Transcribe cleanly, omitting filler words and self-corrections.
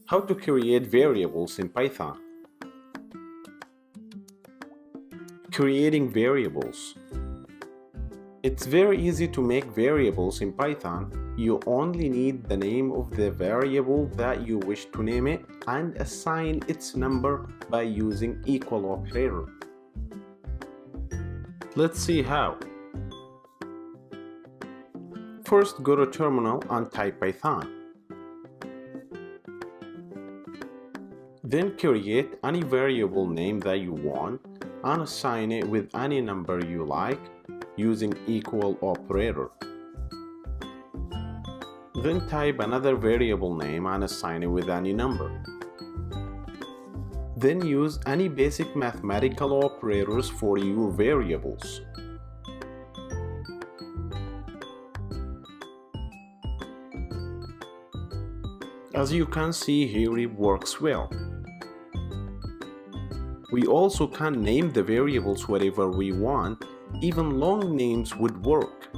How to create variables in Python. Creating variables. It's very easy to make variables in Python. You only need the name of the variable that you wish to name it and assign its number by using equal operator. Let's see how. First, go to terminal and type Python. Then create any variable name that you want and assign it with any number you like using equal operator. Then type another variable name and assign it with any number. Then use any basic mathematical operators for your variables. As you can see here, it works well. We also can name the variables whatever we want. Even long names would work.